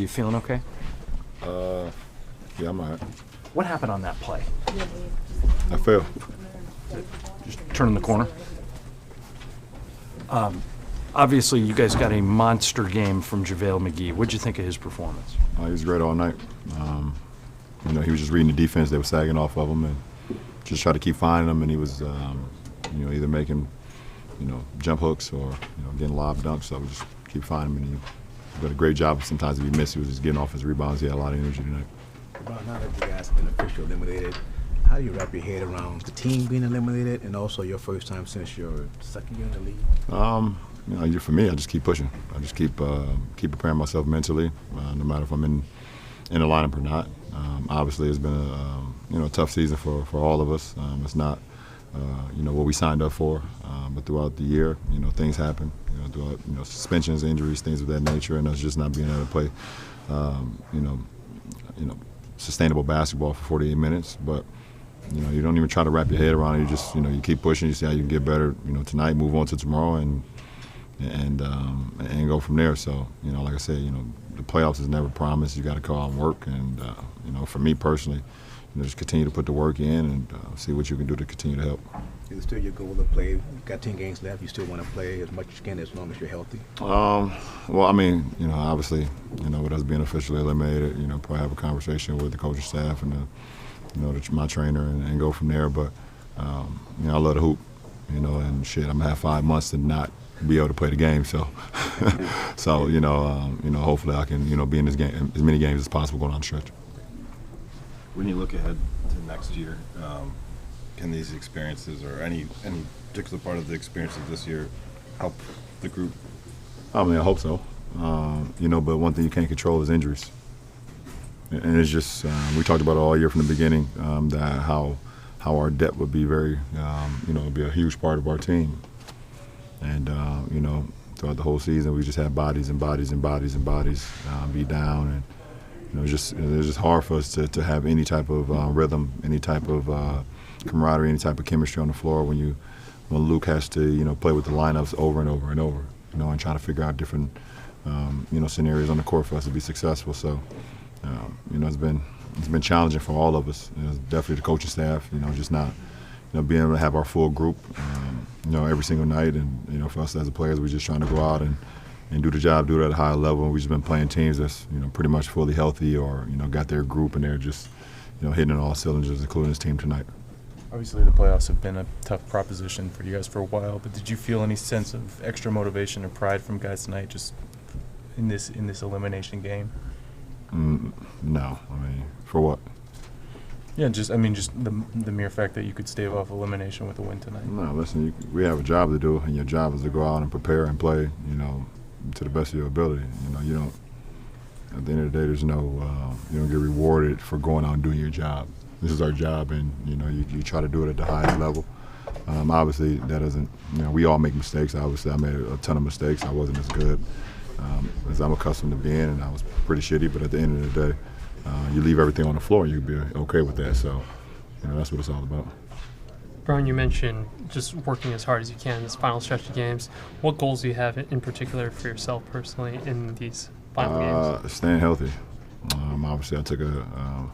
You feeling okay? Yeah, I'm all right. What happened on that play? I fell. Just turning the corner. Obviously, you guys got a monster game from JaVale McGee. What'd you think of his performance? He was great all night. He was just reading the defense. They were sagging off of him and just try to keep finding him. And he was, either making, jump hooks or, getting lob dunks. So I would just keep finding him. And he did a great job. Sometimes if he missed, he was just getting off his rebounds. He had a lot of energy tonight. LeBron, now that you guys have been officially eliminated, how do you wrap your head around the team being eliminated and also your first time since your second year in the league? For me, I just keep pushing. I just keep preparing myself mentally, no matter if I'm in the lineup or not. Obviously, it's been a tough season for all of us. It's not what we signed up for, but throughout the year, things happen. Throughout suspensions, injuries, things of that nature, and us just not being able to play, sustainable basketball for 48 minutes. But you don't even try to wrap your head around it. You just you keep pushing. You see how you can get better. Tonight, move on to tomorrow, and go from there. So like I said, the playoffs is never promised. You got to go out and work, and for me personally, just continue to put the work in and see what you can do to continue to help. Is it still your goal to play? You've got 10 games left. You still want to play as much as you can as long as you're healthy? Obviously, with us being officially eliminated, probably have a conversation with the coaching staff and my trainer and go from there. But I love to hoop, and shit, I'm gonna have 5 months to not be able to play the game. So, hopefully I can, be in this game as many games as possible going on the stretch. When you look ahead to next year, can these experiences or any particular part of the experiences this year help the group? I hope so. But one thing you can't control is injuries. And it's just, we talked about it all year from the beginning, that how our depth would be very, would be a huge part of our team. And, throughout the whole season, we just had bodies and bodies and bodies and bodies be down. And, it was just hard for us to have any type of rhythm, any type of camaraderie, any type of chemistry on the floor when Luke has to, play with the lineups over and over and over, and trying to figure out different, scenarios on the court for us to be successful. So, it's been challenging for all of us. Definitely the coaching staff, just not, being able to have our full group, every single night. And, for us as players, we're just trying to go out and do the job, do it at a high level. And we've just been playing teams that's, pretty much fully healthy or, got their group and they're just, hitting on all cylinders, including this team tonight. Obviously, the playoffs have been a tough proposition for you guys for a while, but did you feel any sense of extra motivation or pride from guys tonight just in this elimination game? No. For what? Yeah, just the mere fact that you could stave off elimination with a win tonight. No, listen, we have a job to do, and your job is to go out and prepare and play, to the best of your ability. You don't. At the end of the day, there's no. You don't get rewarded for going out and doing your job. This is our job, and you try to do it at the highest level. Obviously, that doesn't. We all make mistakes. Obviously, I made a ton of mistakes. I wasn't as good as I'm accustomed to being, and I was pretty shitty. But at the end of the day, you leave everything on the floor, and you can be okay with that. So, that's what it's all about. Brian, you mentioned just working as hard as you can in this final stretch of games. What goals do you have in particular for yourself personally in these final games? Staying healthy. Obviously, I took a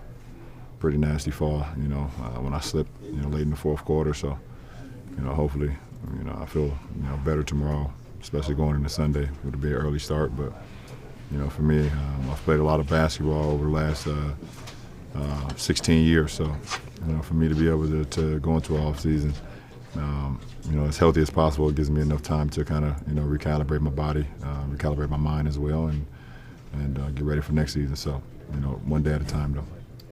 pretty nasty fall, when I slipped, late in the fourth quarter. So, hopefully, I feel, better tomorrow, especially going into Sunday. It'll be an early start, but, for me, I've played a lot of basketball over the last 16 years. So, for me to be able to go into an off season, as healthy as possible, it gives me enough time to kind of, recalibrate my body, recalibrate my mind as well, and get ready for next season. So, one day at a time, though.